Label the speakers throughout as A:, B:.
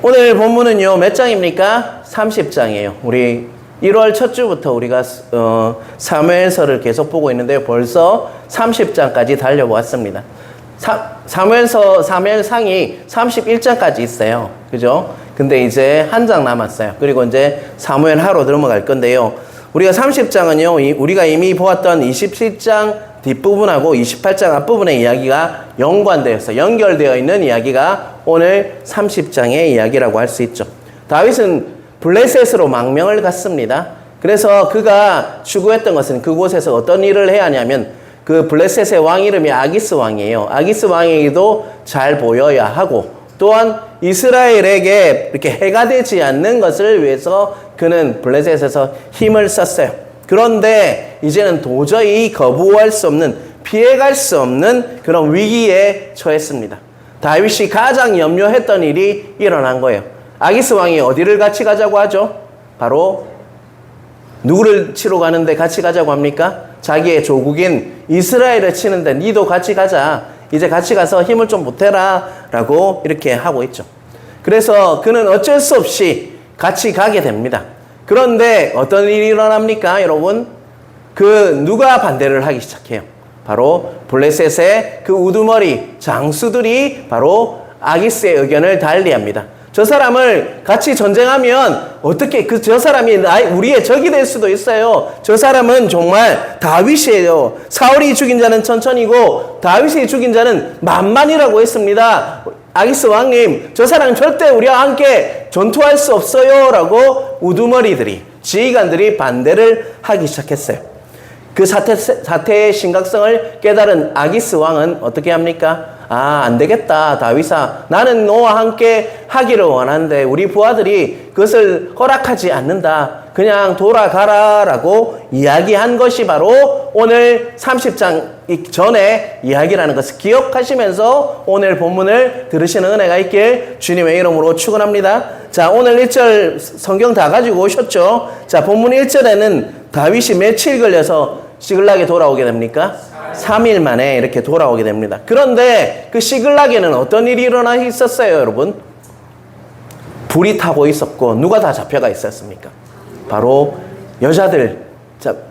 A: 오늘 본문은요, 몇 장입니까? 30장이에요. 우리 1월 첫 주부터 우리가 사무엘서를 계속 보고 있는데요. 벌써 30장까지 달려보았습니다. 사무엘상이 31장까지 있어요. 그죠? 근데 이제 한 장 남았어요. 그리고 이제 사무엘하로 넘어갈 건데요. 우리가 30장은요, 우리가 이미 보았던 27장 뒷부분하고 28장 앞부분의 이야기가 연결되어 있는 이야기가 오늘 30장의 이야기라고 할 수 있죠. 다윗은 블레셋으로 망명을 갔습니다. 그래서 그가 추구했던 것은 그곳에서 어떤 일을 해야 하냐면 그 블레셋의 왕 이름이 아기스 왕이에요. 아기스 왕에게도 잘 보여야 하고 또한 이스라엘에게 이렇게 해가 되지 않는 것을 위해서 그는 블레셋에서 힘을 썼어요. 그런데 이제는 도저히 거부할 수 없는, 피해갈 수 없는 그런 위기에 처했습니다. 다윗이 가장 염려했던 일이 일어난 거예요. 아기스 왕이 어디를 같이 가자고 하죠? 바로 누구를 치러 가는데 같이 가자고 합니까? 자기의 조국인 이스라엘을 치는데 니도 같이 가자. 이제 같이 가서 힘을 좀 보태라 라고 이렇게 하고 있죠. 그래서 그는 어쩔 수 없이 같이 가게 됩니다. 그런데 어떤 일이 일어납니까, 여러분? 누가 반대를 하기 시작해요? 바로 블레셋의 그 우두머리 장수들이 바로 아기스의 의견을 달리합니다. 저 사람을 같이 전쟁하면 어떻게 저 사람이 우리의 적이 될 수도 있어요. 저 사람은 정말 다윗이에요. 사울이 죽인 자는 천천히고 다윗이 죽인 자는 만만이라고 했습니다. 아기스 왕님, 저 사람 절대 우리와 함께 전투할 수 없어요 라고 우두머리들이, 지휘관들이 반대를 하기 시작했어요. 그 사태의 심각성을 깨달은 아기스 왕은 어떻게 합니까? 안 되겠다, 다윗아. 나는 너와 함께 하기를 원하는데 우리 부하들이 그것을 허락하지 않는다. 그냥 돌아가라 라고 이야기한 것이 바로 오늘 30장 전에 이야기라는 것을 기억하시면서 오늘 본문을 들으시는 은혜가 있길 주님의 이름으로 축원합니다. 자, 오늘 1절 성경 다 가지고 오셨죠? 자, 본문 1절에는 다윗이 며칠 걸려서 시글락에 돌아오게 됩니까? 3일 만에 이렇게 돌아오게 됩니다. 그런데 그 시글락에는 어떤 일이 일어나 있었어요, 여러분? 불이 타고 있었고 누가 다 잡혀가 있었습니까? 바로 여자들,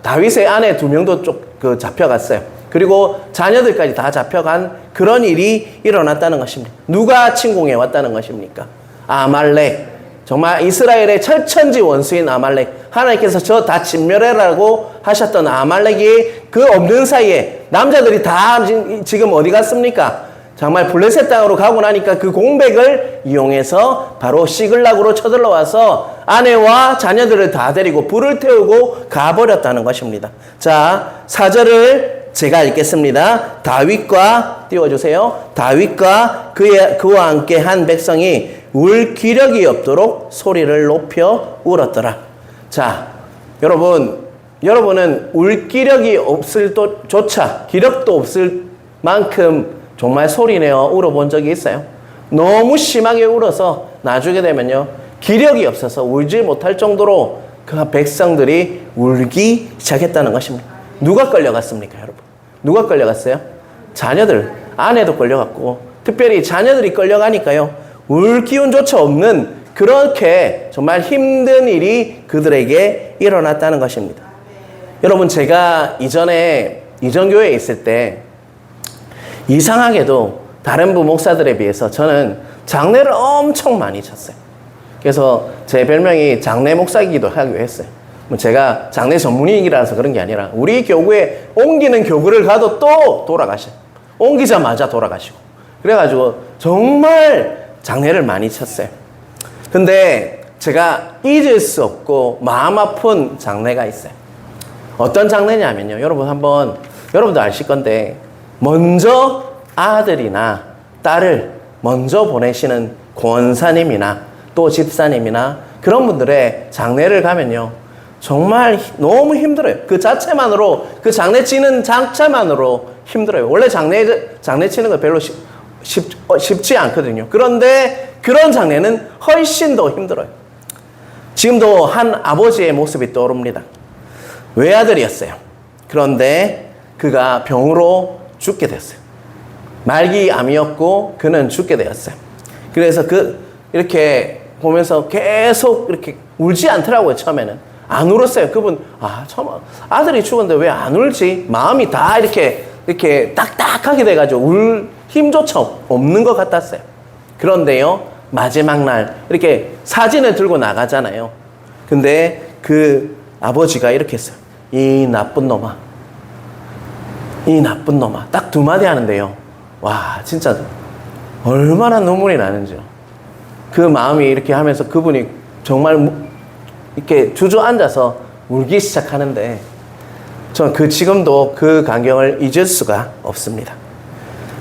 A: 다윗의 아내 2명도 잡혀갔어요. 그리고 자녀들까지 다 잡혀간 그런 일이 일어났다는 것입니다. 누가 침공해 왔다는 것입니까? 아말렉. 정말 이스라엘의 철천지 원수인 아말렉. 하나님께서 저 다 진멸해라고 하셨던 아말렉이 그 없는 사이에 남자들이 다 지금 어디 갔습니까? 정말 블레셋 땅으로 가고 나니까 그 공백을 이용해서 바로 시글락으로 쳐들러와서 아내와 자녀들을 다 데리고 불을 태우고 가버렸다는 것입니다. 자, 4절을 제가 읽겠습니다. 다윗과, 띄워주세요. 다윗과 그와 함께 한 백성이 울 기력이 없도록 소리를 높여 울었더라. 자, 여러분은 울 기력이 없을 조차, 기력도 없을 만큼 정말 소리내어 울어본 적이 있어요? 너무 심하게 울어서 나중에 되면요, 기력이 없어서 울지 못할 정도로 그 백성들이 울기 시작했다는 것입니다. 누가 끌려갔습니까, 여러분? 누가 끌려갔어요? 자녀들, 아내도 끌려갔고, 특별히 자녀들이 끌려가니까요, 울 기운조차 없는 그렇게 정말 힘든 일이 그들에게 일어났다는 것입니다. 여러분, 제가 이전 교회에 있을 때 이상하게도 다른 부목사들에 비해서 저는 장례를 엄청 많이 쳤어요. 그래서 제 별명이 장례 목사이기도 하기도 했어요. 제가 장례 전문의이라서 그런 게 아니라 우리 교구에 옮기는 교구를 가도 또 돌아가셔요. 옮기자마자 돌아가시고. 그래가지고 정말 장례를 많이 쳤어요. 근데 제가 잊을 수 없고 마음 아픈 장례가 있어요. 어떤 장례냐면요, 여러분도 아실 건데, 먼저 아들이나 딸을 먼저 보내시는 권사님이나 또 집사님이나 그런 분들의 장례를 가면요, 정말 너무 힘들어요. 그 장례 치는 자체만으로 힘들어요. 원래 장례 치는 거 별로 쉽지 않거든요. 그런데 그런 장례는 훨씬 더 힘들어요. 지금도 한 아버지의 모습이 떠오릅니다. 외아들이었어요. 그런데 그가 병으로 죽게 됐어요. 말기암이었고 그는 죽게 되었어요. 그래서 이렇게 보면서 계속 이렇게 울지 않더라고요, 처음에는. 안 울었어요. 그분, 처음 아들이 죽었는데 왜 안 울지? 마음이 다 이렇게 딱딱하게 돼가지고 울 힘조차 없는 것 같았어요. 그런데요, 마지막 날, 이렇게 사진을 들고 나가잖아요. 근데 그 아버지가 이렇게 했어요. 이 나쁜 놈아. 이 나쁜 놈아. 딱 두 마디 하는데요. 와, 진짜 얼마나 눈물이 나는지요. 그 마음이 이렇게 하면서 그분이 정말 이렇게 주저앉아서 울기 시작하는데 저는 지금도 그 광경을 잊을 수가 없습니다.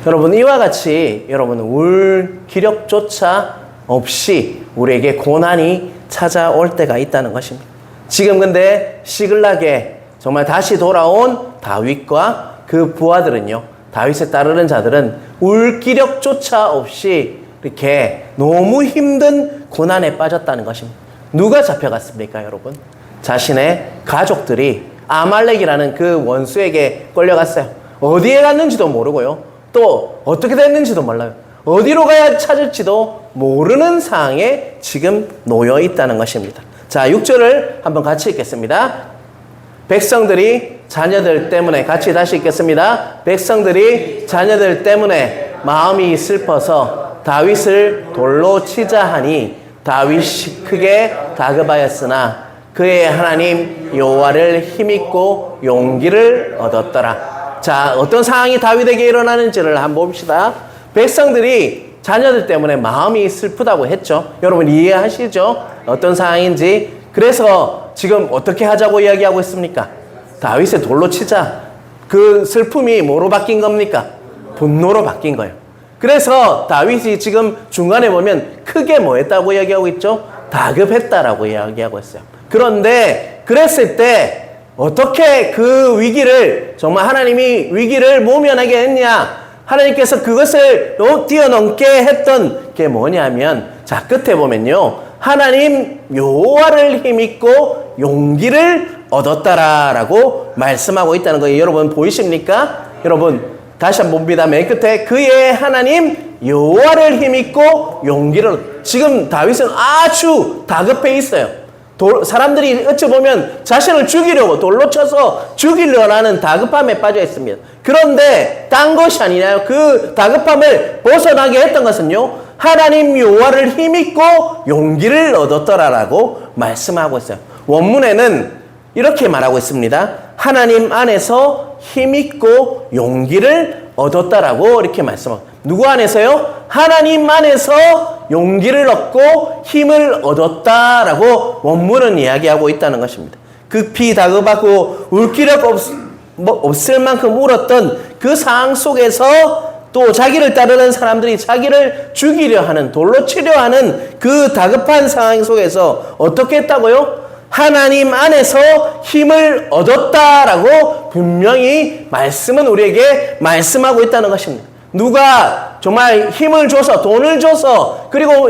A: 여러분, 이와 같이 여러분 울 기력조차 없이 우리에게 고난이 찾아올 때가 있다는 것입니다. 지금 근데 시글락에 정말 다시 돌아온 다윗과 그 부하들은요, 다윗에 따르는 자들은 울 기력조차 없이 이렇게 너무 힘든 고난에 빠졌다는 것입니다. 누가 잡혀갔습니까, 여러분? 자신의 가족들이 아말렉이라는 그 원수에게 끌려갔어요. 어디에 갔는지도 모르고요. 또 어떻게 됐는지도 몰라요. 어디로 가야 찾을지도 모르는 상황에 지금 놓여 있다는 것입니다. 자, 6절을 한번 같이 읽겠습니다. 백성들이 자녀들 때문에, 같이 다시 읽겠습니다. 백성들이 자녀들 때문에 마음이 슬퍼서 다윗을 돌로 치자 하니 다윗이 크게 다급하였으나 그의 하나님 여호와를 힘입고 용기를 얻었더라. 자, 어떤 상황이 다윗에게 일어나는지를 한번 봅시다. 백성들이 자녀들 때문에 마음이 슬프다고 했죠. 여러분 이해하시죠? 어떤 상황인지. 그래서 지금 어떻게 하자고 이야기하고 있습니까? 다윗을 돌로 치자. 그 슬픔이 뭐로 바뀐 겁니까? 분노로 바뀐 거예요. 그래서 다윗이 지금 중간에 보면 크게 뭐 했다고 이야기하고 있죠? 다급했다라고 이야기하고 있어요. 그런데 그랬을 때 어떻게 그 위기를, 정말 하나님이 위기를 모면하게 했냐? 하나님께서 그것을 뛰어넘게 했던 게 뭐냐면, 자, 끝에 보면요, 하나님 여호와를 힘입고 용기를 얻었다라고 말씀하고 있다는 거예요. 여러분 보이십니까? 여러분 다시 한번 봅니다. 맨 끝에 그의 하나님 여호와를 힘입고 용기를. 지금 다윗은 아주 다급해 있어요. 사람들이 어찌 보면 자신을 죽이려고 돌로 쳐서 죽이려고 하는 다급함에 빠져 있습니다. 그런데 딴 것이 아니나요? 그 다급함을 벗어나게 했던 것은요, 하나님 여호와를 힘입고 용기를 얻었더라라고 말씀하고 있어요. 원문에는 이렇게 말하고 있습니다. 하나님 안에서 힘입고 용기를 얻었다라고 이렇게 말씀하고, 누구 안에서요? 하나님 안에서 용기를 얻고 힘을 얻었다라고 원문은 이야기하고 있다는 것입니다. 급히 다급하고 울 기력 없을 만큼 울었던 그 상황 속에서 또 자기를 따르는 사람들이 자기를 죽이려 하는, 돌로 치려 하는 그 다급한 상황 속에서 어떻게 했다고요? 하나님 안에서 힘을 얻었다라고 분명히 말씀은 우리에게 말씀하고 있다는 것입니다. 누가 정말 힘을 줘서, 돈을 줘서, 그리고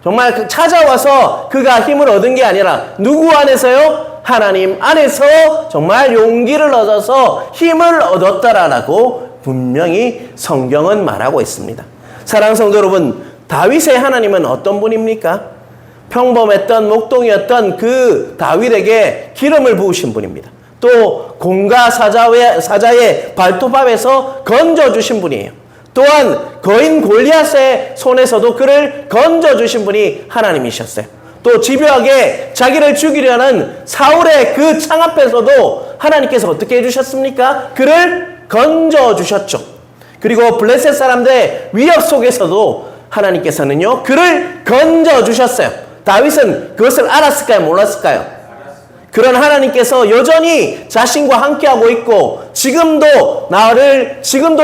A: 정말 찾아와서 그가 힘을 얻은 게 아니라 누구 안에서요? 하나님 안에서 정말 용기를 얻어서 힘을 얻었다라고 분명히 성경은 말하고 있습니다. 사랑하는 성도 여러분, 다윗의 하나님은 어떤 분입니까? 평범했던 목동이었던 그 다윗에게 기름을 부으신 분입니다. 또 공과 사자의 발톱밥에서 건져주신 분이에요. 또한 거인 골리앗의 손에서도 그를 건져주신 분이 하나님이셨어요. 또 집요하게 자기를 죽이려는 사울의 그 창 앞에서도 하나님께서 어떻게 해주셨습니까? 그를 건져주셨죠. 그리고 블레셋 사람들의 위협 속에서도 하나님께서는요, 그를 건져주셨어요. 다윗은 그것을 알았을까요? 몰랐을까요? 그런 하나님께서 여전히 자신과 함께하고 있고 지금도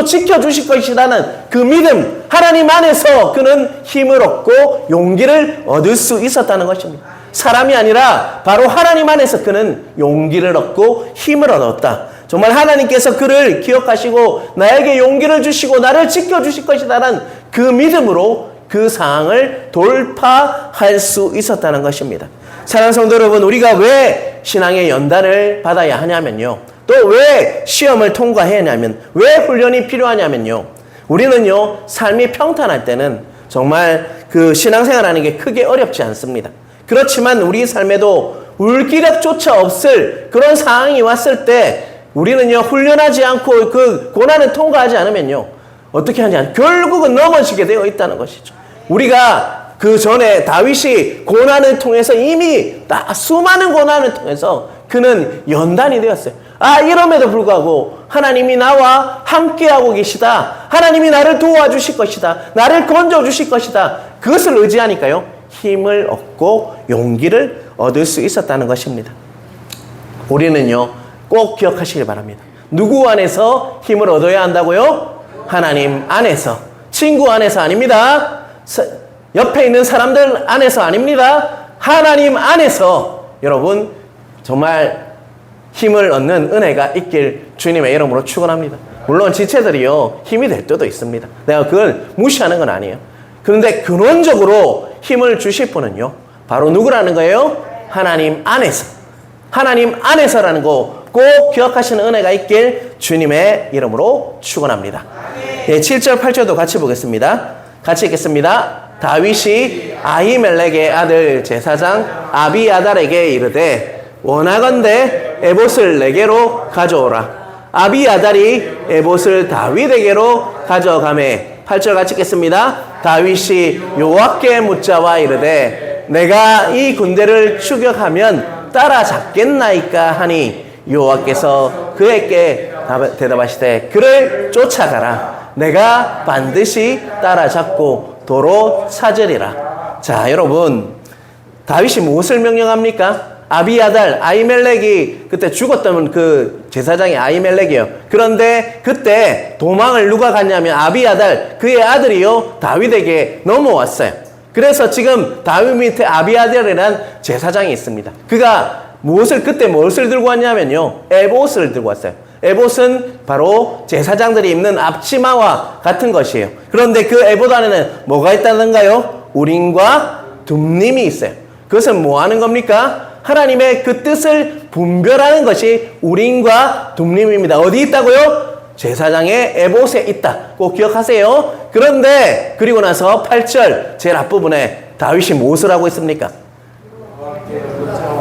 A: 지켜주실 것이라는 그 믿음, 하나님 안에서 그는 힘을 얻고 용기를 얻을 수 있었다는 것입니다. 사람이 아니라 바로 하나님 안에서 그는 용기를 얻고 힘을 얻었다. 정말 하나님께서 그를 기억하시고 나에게 용기를 주시고 나를 지켜주실 것이라는 그 믿음으로 그 상황을 돌파할 수 있었다는 것입니다. 사랑하는 성도 여러분, 우리가 왜 신앙의 연단을 받아야 하냐면요, 또 왜 시험을 통과해야 하냐면, 왜 훈련이 필요하냐면요, 우리는요 삶이 평탄할 때는 정말 그 신앙생활하는 게 크게 어렵지 않습니다. 그렇지만 우리 삶에도 울기력조차 없을 그런 상황이 왔을 때 우리는요, 훈련하지 않고 그 고난을 통과하지 않으면요, 어떻게 하냐, 결국은 넘어지게 되어 있다는 것이죠. 우리가 그 전에 다윗이 고난을 통해서 이미 수많은 고난을 통해서 그는 연단이 되었어요. 이럼에도 불구하고 하나님이 나와 함께하고 계시다. 하나님이 나를 도와주실 것이다. 나를 건져주실 것이다. 그것을 의지하니까요, 힘을 얻고 용기를 얻을 수 있었다는 것입니다. 우리는요, 꼭 기억하시길 바랍니다. 누구 안에서 힘을 얻어야 한다고요? 하나님 안에서. 친구 안에서 아닙니다. 옆에 있는 사람들 안에서 아닙니다. 하나님 안에서 여러분 정말 힘을 얻는 은혜가 있길 주님의 이름으로 축원합니다. 물론 지체들이요, 힘이 될 때도 있습니다. 내가 그걸 무시하는 건 아니에요. 그런데 근원적으로 힘을 주실 분은요, 바로 누구라는 거예요? 하나님 안에서. 하나님 안에서라는 거 꼭 기억하시는 은혜가 있길 주님의 이름으로 축원합니다. 네, 7절 8절도 같이 보겠습니다. 같이 읽겠습니다. 다윗이 아히멜렉의 아들 제사장 아비아달에게 이르되 원하건대 에봇을 내게로 가져오라. 아비아달이 에봇을 다윗에게로 가져가매 8절 같이 읽겠습니다. 다윗이 여호와께 묻자와 이르되 내가 이 군대를 추격하면 따라잡겠나이까 하니 여호와께서 그에게 대답하시되 그를 쫓아가라. 내가 반드시 따라잡고 도로 찾으리라. 자, 여러분, 다윗이 무엇을 명령합니까? 아비아달, 아히멜렉이 그때 죽었던 그 제사장이 아히멜렉이에요. 그런데 그때 도망을 누가 갔냐면 아비아달, 그의 아들이요, 다윗에게 넘어왔어요. 그래서 지금 다윗 밑에 아비아달이라는 제사장이 있습니다. 그가 그때 무엇을 들고 왔냐면요, 에봇을 들고 왔어요. 에봇은 바로 제사장들이 입는 앞치마와 같은 것이에요. 그런데 그 에봇 안에는 뭐가 있다는가요? 우림과 둠림이 있어요. 그것은 뭐 하는 겁니까? 하나님의 그 뜻을 분별하는 것이 우림과 둠림입니다. 어디 있다고요? 제사장의 에봇에 있다. 꼭 기억하세요. 그런데 그리고 나서 8절 제일 앞부분에 다윗이 무엇을 하고 있습니까?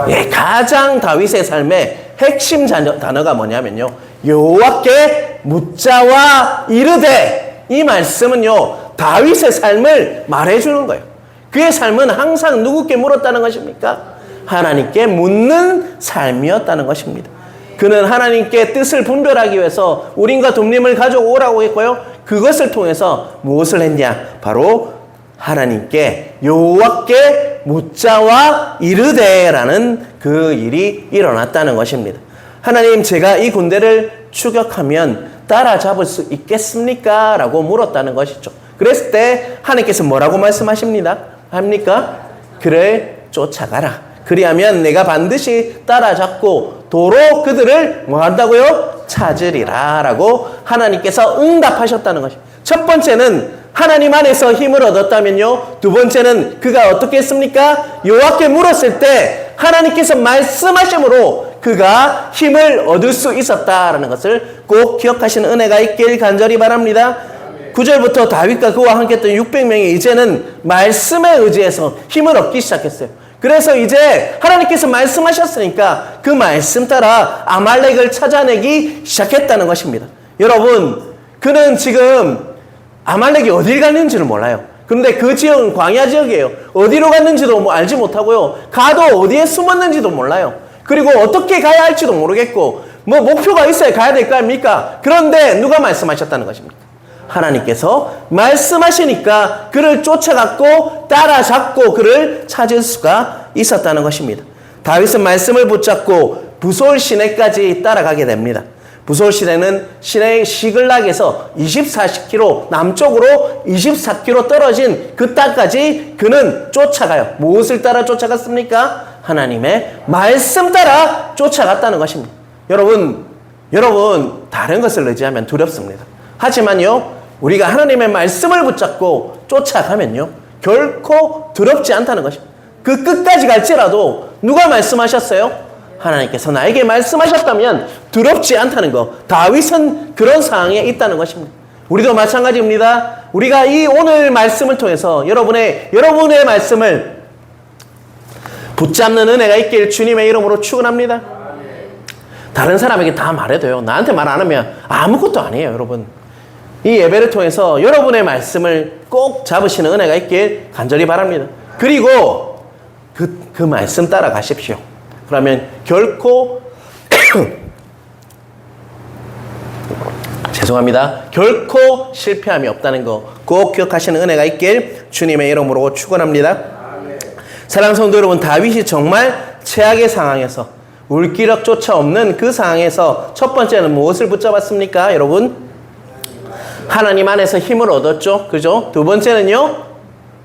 A: 예, 가장 다윗의 삶의 핵심 단어가 뭐냐면요, 여호와께 묻자와 이르되. 이 말씀은요, 다윗의 삶을 말해주는 거예요. 그의 삶은 항상 누구께 물었다는 것입니까? 하나님께 묻는 삶이었다는 것입니다. 그는 하나님께 뜻을 분별하기 위해서 우림과 둠림을 가져오라고 했고요, 그것을 통해서 무엇을 했냐? 바로 하나님께 여호와께 묻자와 이르되라는 그 일이 일어났다는 것입니다. 하나님, 제가 이 군대를 추격하면 따라잡을 수 있겠습니까? 라고 물었다는 것이죠. 그랬을 때 하나님께서 뭐라고 말씀하십니까? 그를 쫓아가라. 그리하면 내가 반드시 따라잡고 도로 그들을 뭐 한다고요? 찾으리라 라고 하나님께서 응답하셨다는 것입니다. 첫 번째는 하나님 안에서 힘을 얻었다면요, 두 번째는 그가 어떻게 했습니까? 여호와께 물었을 때 하나님께서 말씀하심으로 그가 힘을 얻을 수 있었다라는 것을 꼭 기억하시는 은혜가 있길 간절히 바랍니다. 9절부터 다윗과 그와 함께 했던 600명이 이제는 말씀에 의지해서 힘을 얻기 시작했어요. 그래서 이제 하나님께서 말씀하셨으니까 그 말씀 따라 아말렉을 찾아내기 시작했다는 것입니다. 여러분, 그는 지금 아말렉이 어딜 갔는지를 몰라요. 그런데 그 지역은 광야 지역이에요. 어디로 갔는지도 알지 못하고요, 가도 어디에 숨었는지도 몰라요. 그리고 어떻게 가야 할지도 모르겠고, 뭐 목표가 있어야 가야 될 거 아닙니까? 그런데 누가 말씀하셨다는 것입니까? 하나님께서 말씀하시니까 그를 쫓아갔고 따라잡고 그를 찾을 수가 있었다는 것입니다. 다윗은 말씀을 붙잡고 부솔 시내까지 따라가게 됩니다. 부솔 시내는 시내 시글락에서 24km 남쪽으로 24km 떨어진 그 땅까지 그는 쫓아가요. 무엇을 따라 쫓아갔습니까? 하나님의 말씀 따라 쫓아갔다는 것입니다. 여러분 다른 것을 의지하면 두렵습니다. 하지만요, 우리가 하나님의 말씀을 붙잡고 쫓아가면요, 결코 두렵지 않다는 것입니다. 그 끝까지 갈지라도 누가 말씀하셨어요? 하나님께서 나에게 말씀하셨다면 두렵지 않다는 것. 다윗은 그런 상황에 있다는 것입니다. 우리도 마찬가지입니다. 우리가 이 오늘 말씀을 통해서 여러분의 말씀을 붙잡는 은혜가 있길 주님의 이름으로 축원합니다. 다른 사람에게 다 말해도요. 나한테 말 안 하면 아무것도 아니에요, 여러분. 이 예배를 통해서 여러분의 말씀을 꼭 잡으시는 은혜가 있길 간절히 바랍니다. 그리고 그 말씀 따라 가십시오. 그러면 결코 죄송합니다. 결코 실패함이 없다는 거 꼭 기억하시는 은혜가 있길 주님의 이름으로 축원합니다. 사랑하는 성도 여러분, 다윗이 정말 최악의 상황에서 울기력조차 없는 그 상황에서 첫 번째는 무엇을 붙잡았습니까? 여러분, 하나님 안에서 힘을 얻었죠. 그죠? 두 번째는요,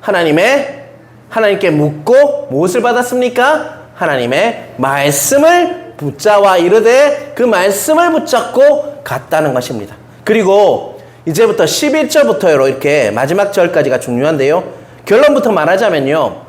A: 하나님께 묻고 무엇을 받았습니까? 하나님의 말씀을 붙잡아 이르되 그 말씀을 붙잡고 갔다는 것입니다. 그리고 이제부터 11절부터 이렇게 마지막 절까지가 중요한데요. 결론부터 말하자면요,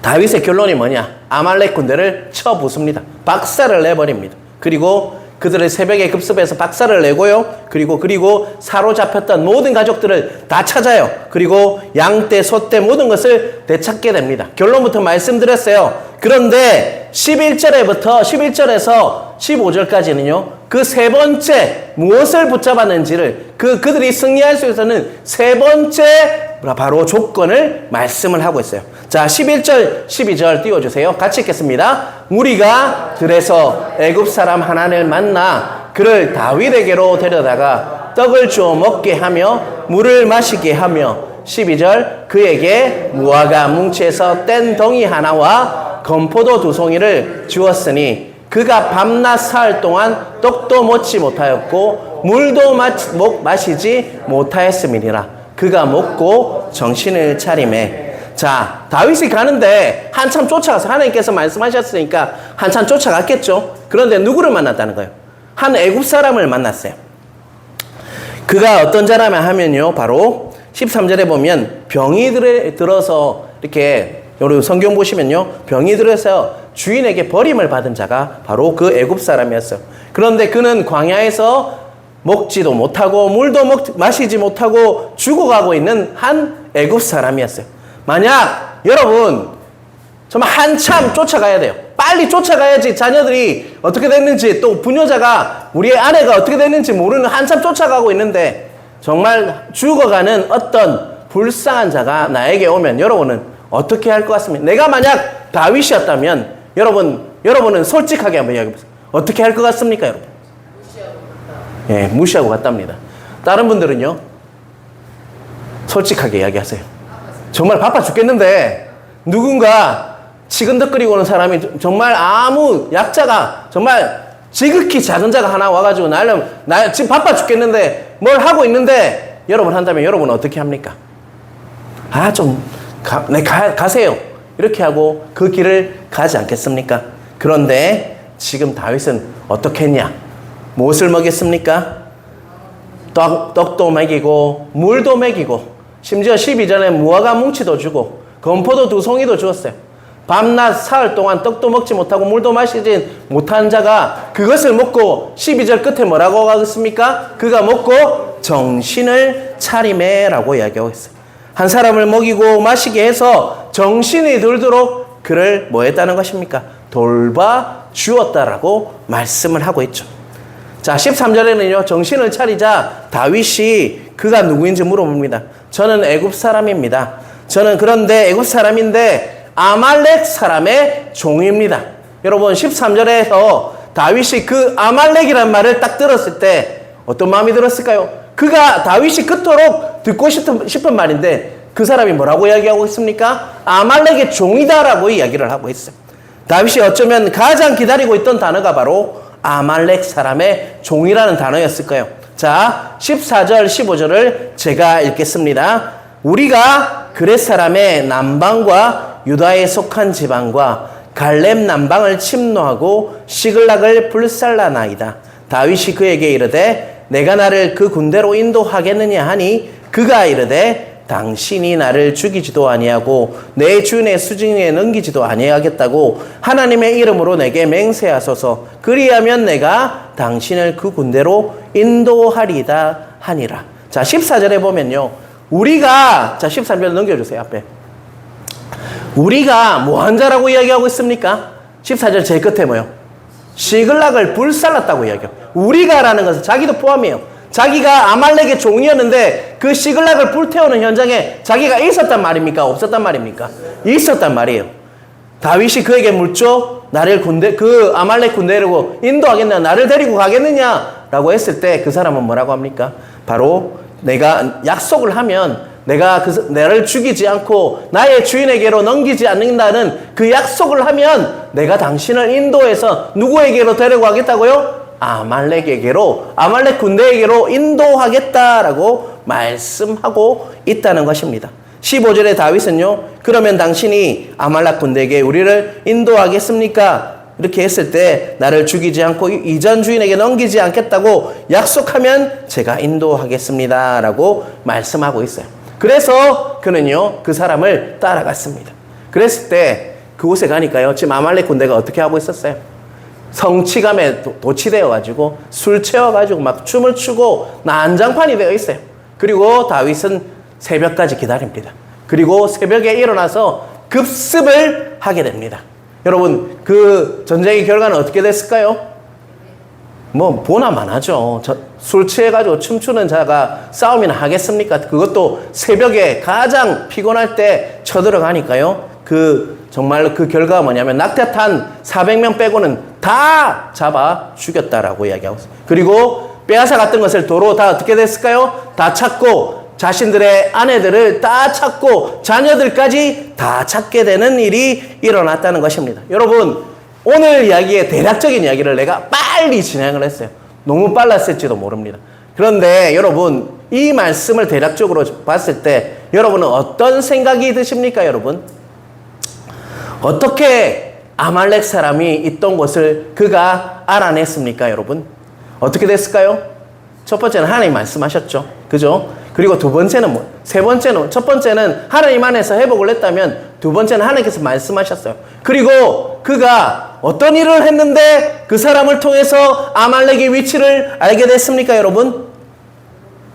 A: 다윗의 결론이 뭐냐? 아말렉 군대를 쳐 부숩니다. 박살을 내버립니다. 그리고 그들의 새벽에 급습해서 박살을 내고요. 그리고 사로잡혔던 모든 가족들을 다 찾아요. 그리고 양떼, 소떼 모든 것을 되찾게 됩니다. 결론부터 말씀드렸어요. 그런데 11절에서 15절까지는요. 그 세 번째 무엇을 붙잡았는지를 그들이 승리할 수 있어서는 세 번째 바로 조건을 말씀을 하고 있어요. 자, 11절, 12절 띄워주세요. 같이 읽겠습니다. 우리가 들에서 애굽 사람 하나를 만나 그를 다윗에게로 데려다가 떡을 주어 먹게 하며 물을 마시게 하며 12절 그에게 무화과 뭉치에서 뗀 덩이 하나와 건포도 2송이를 주었으니 그가 밤낮 사흘 동안 떡도 먹지 못하였고 물도 마시지 못하였음이니라. 그가 먹고 정신을 차리매. 자, 다윗이 가는데 한참 쫓아가서 하나님께서 말씀하셨으니까 한참 쫓아갔겠죠. 그런데 누구를 만났다는 거예요? 한 애굽 사람을 만났어요. 그가 어떤 자라면 하면요, 바로 13절에 보면 병이 들어서 이렇게 여러분 성경 보시면요, 병이 들어서 주인에게 버림을 받은 자가 바로 그 애굽 사람이었어요. 그런데 그는 광야에서 먹지도 못하고 물도 마시지 못하고 죽어가고 있는 한 애굽 사람이었어요. 만약 여러분 정말 한참 쫓아가야 돼요. 빨리 쫓아가야지 자녀들이 어떻게 됐는지, 또 부녀자가 우리의 아내가 어떻게 됐는지 모르는 한참 쫓아가고 있는데 정말 죽어가는 어떤 불쌍한 자가 나에게 오면 여러분은 어떻게 할 것 같습니까? 내가 만약 다윗이었다면 여러분은 솔직하게 한번 이야기해보세요. 어떻게 할 것 같습니까, 여러분? 예, 무시하고 갔답니다. 다른 분들은요, 솔직하게 이야기하세요. 정말 바빠 죽겠는데 누군가 치근덕거리고 오는 사람이 정말 아무 약자가 정말 지극히 작은 자가 하나 와가지고 나 지금 바빠 죽겠는데 뭘 하고 있는데 여러분 한다면 여러분은 어떻게 합니까? 가세요. 이렇게 하고 그 길을 가지 않겠습니까? 그런데 지금 다윗은 어떻게 했냐? 무엇을 먹였습니까? 떡도 먹이고 물도 먹이고 심지어 12절에 무화과 뭉치도 주고 건포도 2송이도 주었어요. 밤낮 사흘 동안 떡도 먹지 못하고 물도 마시지 못한 자가 그것을 먹고 12절 끝에 뭐라고 하겠습니까? 그가 먹고 정신을 차리매라고 이야기하고 있어요. 한 사람을 먹이고 마시게 해서 정신이 들도록 그를 뭐 했다는 것입니까? 돌봐 주었다라고 말씀을 하고 있죠. 자, 13절에는요, 정신을 차리자 다윗이 그가 누구인지 물어봅니다. 저는 애굽 사람입니다. 그런데 애굽 사람인데 아말렉 사람의 종입니다. 여러분, 13절에서 다윗이 그 아말렉이라는 말을 딱 들었을 때 어떤 마음이 들었을까요? 다윗이 그토록 듣고 싶은 말인데 그 사람이 뭐라고 이야기하고 있습니까? 아말렉의 종이다라고 이야기를 하고 있어요. 다윗이 어쩌면 가장 기다리고 있던 단어가 바로 아말렉 사람의 종이라는 단어였을까요? 자, 14절, 15절을 제가 읽겠습니다. 우리가 그렛 사람의 남방과 유다에 속한 지방과 갈렙 남방을 침노하고 시글락을 불살라나이다. 다윗이 그에게 이르되 내가 나를 그 군대로 인도하겠느냐 하니 그가 이르되 당신이 나를 죽이지도 아니하고 내 주인의 수중에 넘기지도 아니하겠다고 하나님의 이름으로 내게 맹세하소서. 그리하면 내가 당신을 그 군대로 인도하리다 하니라. 자, 14절에 보면요. 우리가, 자, 13절 넘겨주세요, 앞에. 우리가 뭐 한 자라고 이야기하고 있습니까? 14절 제일 끝에 뭐요? 시글락을 불살랐다고 이야기해요. 우리가라는 것은 자기도 포함이에요. 자기가 아말렉의 종이었는데 그 시글락을 불태우는 현장에 자기가 있었단 말입니까? 없었단 말입니까? 있었단 말이에요. 다윗이 그에게 묻죠. 나를 그 아말렉 군대를 인도하겠냐? 나를 데리고 가겠느냐? 라고 했을 때 그 사람은 뭐라고 합니까? 바로 내가 약속을 하면 내가 나를 죽이지 않고 나의 주인에게로 넘기지 않는다는 그 약속을 하면 내가 당신을 인도해서 누구에게로 데려가겠다고요? 아말렉에게로, 아말렉 군대에게로 인도하겠다라고 말씀하고 있다는 것입니다. 15절에 다윗은요, 그러면 당신이 아말렉 군대에게 우리를 인도하겠습니까? 이렇게 했을 때 나를 죽이지 않고 이전 주인에게 넘기지 않겠다고 약속하면 제가 인도하겠습니다 라고 말씀하고 있어요. 그래서 그는요, 그 사람을 따라갔습니다. 그랬을 때 그곳에 가니까요, 지금 아말렉 군대가 어떻게 하고 있었어요? 성취감에 도취되어가지고 술 채워가지고 막 춤을 추고 난장판이 되어 있어요. 그리고 다윗은 새벽까지 기다립니다. 그리고 새벽에 일어나서 급습을 하게 됩니다. 여러분, 그 전쟁의 결과는 어떻게 됐을까요? 뭐 보나만 하죠. 술 취해가지고 춤추는 자가 싸움이나 하겠습니까? 그것도 새벽에 가장 피곤할 때 쳐들어가니까요. 정말로 그 결과가 뭐냐면 낙태탄 400명 빼고는 다 잡아 죽였다라고 이야기하고 있어요. 그리고 빼앗아 갔던 것을 도로 다 어떻게 됐을까요? 다 찾고 자신들의 아내들을 다 찾고 자녀들까지 다 찾게 되는 일이 일어났다는 것입니다. 여러분, 오늘 이야기의 대략적인 이야기를 내가 빨리 진행을 했어요. 너무 빨랐을지도 모릅니다. 그런데 여러분, 이 말씀을 대략적으로 봤을 때 여러분은 어떤 생각이 드십니까, 여러분? 어떻게 아말렉 사람이 있던 곳을 그가 알아냈습니까, 여러분? 어떻게 됐을까요? 첫 번째는 하나님 말씀하셨죠. 그죠? 그리고 두 번째는 세 번째는, 첫 번째는 하나님 안에서 회복을 했다면 두 번째는 하나님께서 말씀하셨어요. 그리고 그가 어떤 일을 했는데 그 사람을 통해서 아말렉의 위치를 알게 됐습니까, 여러분?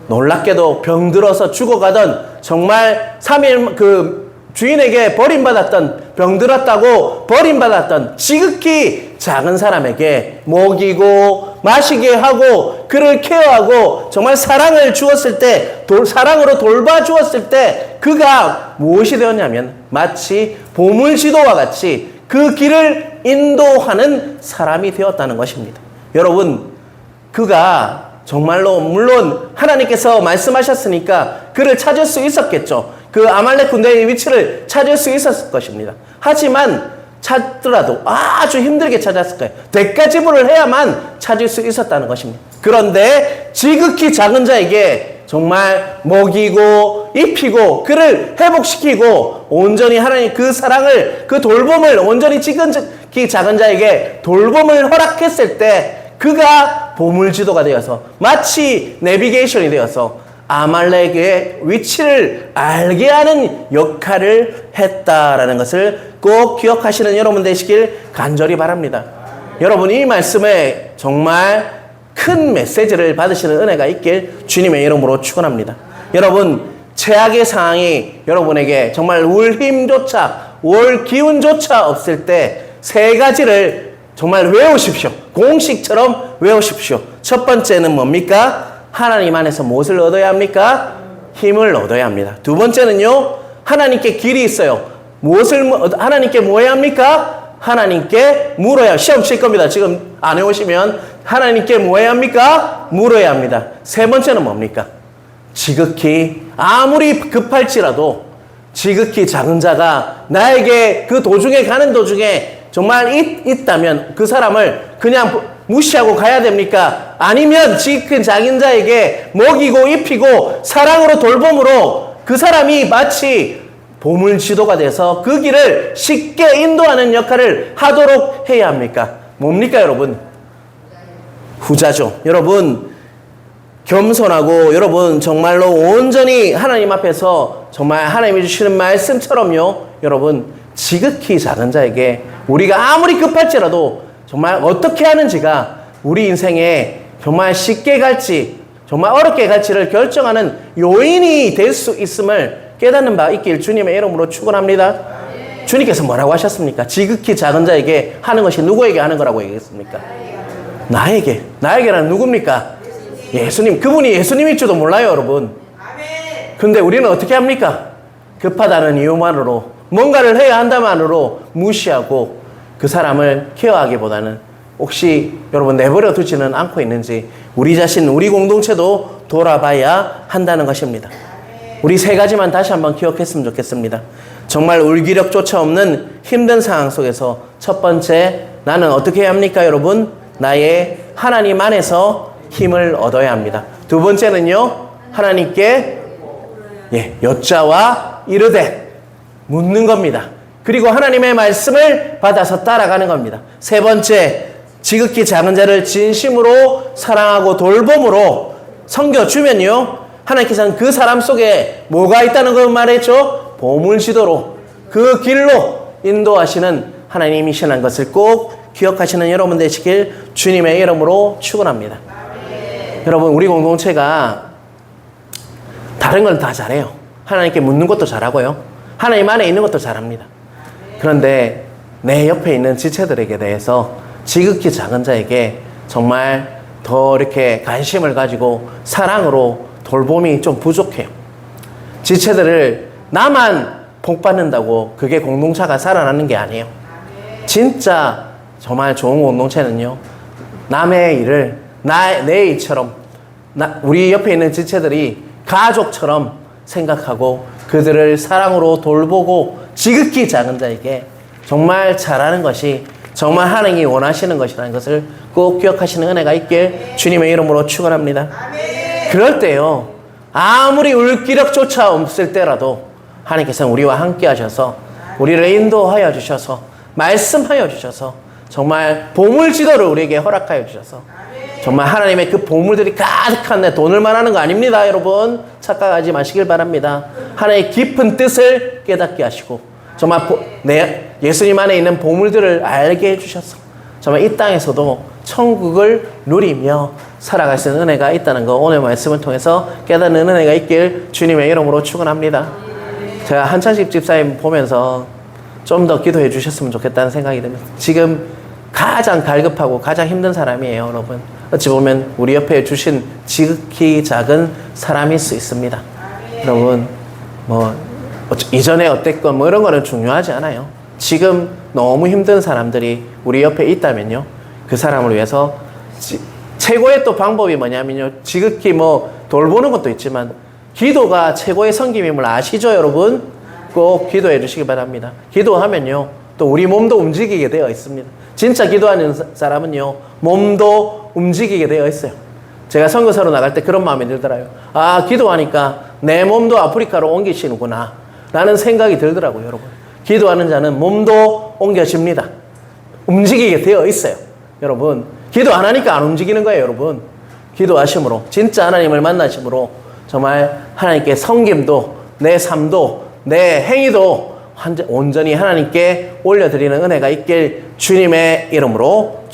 A: 놀랍게도 병들어서 죽어가던 정말 3일 주인에게 버림받았던, 병들었다고 버림받았던 지극히 작은 사람에게 먹이고 마시게 하고 그를 케어하고 정말 사랑을 주었을 때, 사랑으로 돌봐주었을 때 그가 무엇이 되었냐면 마치 보물지도와 같이 그 길을 인도하는 사람이 되었다는 것입니다. 여러분, 그가 정말로 물론 하나님께서 말씀하셨으니까 그를 찾을 수 있었겠죠. 그 아말렉 군대의 위치를 찾을 수 있었을 것입니다. 하지만 찾더라도 아주 힘들게 찾았을 거예요. 대가 지불을 해야만 찾을 수 있었다는 것입니다. 그런데 지극히 작은 자에게 정말 먹이고 입히고 그를 회복시키고 온전히 하나님 그 사랑을, 그 돌봄을 온전히 지극히 작은 자에게 돌봄을 허락했을 때 그가 보물지도가 되어서 마치 내비게이션이 되어서 아말렉의 위치를 알게 하는 역할을 했다라는 것을 꼭 기억하시는 여러분 되시길 간절히 바랍니다. 여러분, 이 말씀에 정말 큰 메시지를 받으시는 은혜가 있길 주님의 이름으로 축원합니다. 여러분, 최악의 상황이 여러분에게 정말 올 힘조차, 올 기운조차 없을 때 세 가지를 정말 외우십시오. 공식처럼 외우십시오. 첫 번째는 뭡니까? 하나님 안에서 무엇을 얻어야 합니까? 힘을 얻어야 합니다. 두 번째는요, 하나님께 길이 있어요. 하나님께 뭐 해야 합니까? 하나님께 물어야, 시험 칠 겁니다. 지금 안 해오시면 하나님께 뭐 해야 합니까? 물어야 합니다. 세 번째는 뭡니까? 지극히, 아무리 급할지라도 지극히 작은 자가 나에게 그 도중에 가는 도중에 정말 있다면 그 사람을 그냥 무시하고 가야 됩니까? 아니면 지극히 작은 자에게 먹이고 입히고 사랑으로 돌봄으로 그 사람이 마치 보물지도가 돼서 그 길을 쉽게 인도하는 역할을 하도록 해야 합니까? 뭡니까, 여러분? 후자죠. 여러분, 겸손하고 여러분 정말로 온전히 하나님 앞에서 정말 하나님이 주시는 말씀처럼요, 여러분 지극히 작은 자에게 우리가 아무리 급할지라도 정말 어떻게 하는지가 우리 인생에 정말 쉽게 갈지 정말 어렵게 갈지를 결정하는 요인이 될 수 있음을 깨닫는 바 있길 주님의 이름으로 축원합니다. 주님께서 뭐라고 하셨습니까? 지극히 작은 자에게 하는 것이 누구에게 하는 거라고 얘기했습니까? 나에게. 나에게란 누굽니까? 예수님. 그분이 예수님일 줄도 몰라요, 여러분. 근데 우리는 어떻게 합니까? 급하다는 이유만으로, 뭔가를 해야 한다만으로 무시하고 그 사람을 케어하기보다는 혹시 여러분 내버려 두지는 않고 있는지 우리 자신, 우리 공동체도 돌아봐야 한다는 것입니다. 우리 세 가지만 다시 한번 기억했으면 좋겠습니다. 정말 울기력조차 없는 힘든 상황 속에서 첫 번째, 나는 어떻게 해야 합니까, 여러분? 나의 하나님 안에서 힘을 얻어야 합니다. 두 번째는요, 하나님께 여짜와 이르되 묻는 겁니다. 그리고 하나님의 말씀을 받아서 따라가는 겁니다. 세 번째, 지극히 작은 자를 진심으로 사랑하고 돌봄으로 섬겨주면요, 하나님께서는 그 사람 속에 뭐가 있다는 걸 말했죠? 보물지도로 그 길로 인도하시는 하나님이시라는 것을 꼭 기억하시는 여러분 되시길 주님의 이름으로 축원합니다. 여러분, 우리 공동체가 다른 건 다 잘해요. 하나님께 묻는 것도 잘하고요, 하나님 안에 있는 것도 잘합니다. 그런데 내 옆에 있는 지체들에게 대해서 지극히 작은 자에게 정말 더 이렇게 관심을 가지고 사랑으로 돌봄이 좀 부족해요. 지체들을 나만 복 받는다고 그게 공동체가 살아나는 게 아니에요. 진짜 정말 좋은 공동체는요, 남의 일을 내 일처럼, 우리 옆에 있는 지체들이 가족처럼 생각하고 그들을 사랑으로 돌보고 지극히 작은 자에게 정말 잘하는 것이 정말 하나님이 원하시는 것이라는 것을 꼭 기억하시는 은혜가 있길 주님의 이름으로 축원합니다. 그럴 때요, 아무리 울기력조차 없을 때라도 하나님께서는 우리와 함께 하셔서 우리를 인도하여 주셔서 말씀하여 주셔서 정말 보물지도를 우리에게 허락하여 주셔서 정말 하나님의 그 보물들이 가득한 내 돈을 말하는 거 아닙니다, 여러분. 착각하지 마시길 바랍니다. 하나님의 깊은 뜻을 깨닫게 하시고 정말 예수님 안에 있는 보물들을 알게 해주셔서 정말 이 땅에서도 천국을 누리며 살아갈 수 있는 은혜가 있다는 거 오늘 말씀을 통해서 깨닫는 은혜가 있길 주님의 이름으로 축원합니다. 제가 한찬식 집사님 보면서 좀 더 기도해 주셨으면 좋겠다는 생각이 듭니다. 지금 가장 갈급하고 가장 힘든 사람이에요, 여러분. 어찌 보면 우리 옆에 주신 지극히 작은 사람일 수 있습니다. 여러분, 이전에 어땠건 이런 거는 중요하지 않아요. 지금 너무 힘든 사람들이 우리 옆에 있다면요, 그 사람을 위해서 최고의 또 방법이 뭐냐면요, 지극히 돌보는 것도 있지만 기도가 최고의 섬김임을 아시죠, 여러분? 꼭 기도해 주시기 바랍니다. 기도하면요, 또 우리 몸도 움직이게 되어 있습니다. 진짜 기도하는 사람은요, 몸도 움직이게 되어 있어요. 제가 선교사로 나갈 때 그런 마음이 들더라고요. 아, 기도하니까 내 몸도 아프리카로 옮기시는구나 라는 생각이 들더라고요, 여러분. 기도하는 자는 몸도 옮겨집니다. 움직이게 되어 있어요. 여러분, 기도 안 하니까 안 움직이는 거예요, 여러분. 기도하심으로, 진짜 하나님을 만나심으로 정말 하나님께 섬김도, 내 삶도, 내 행위도 온전히 하나님께 올려드리는 은혜가 있길 주님의 이름으로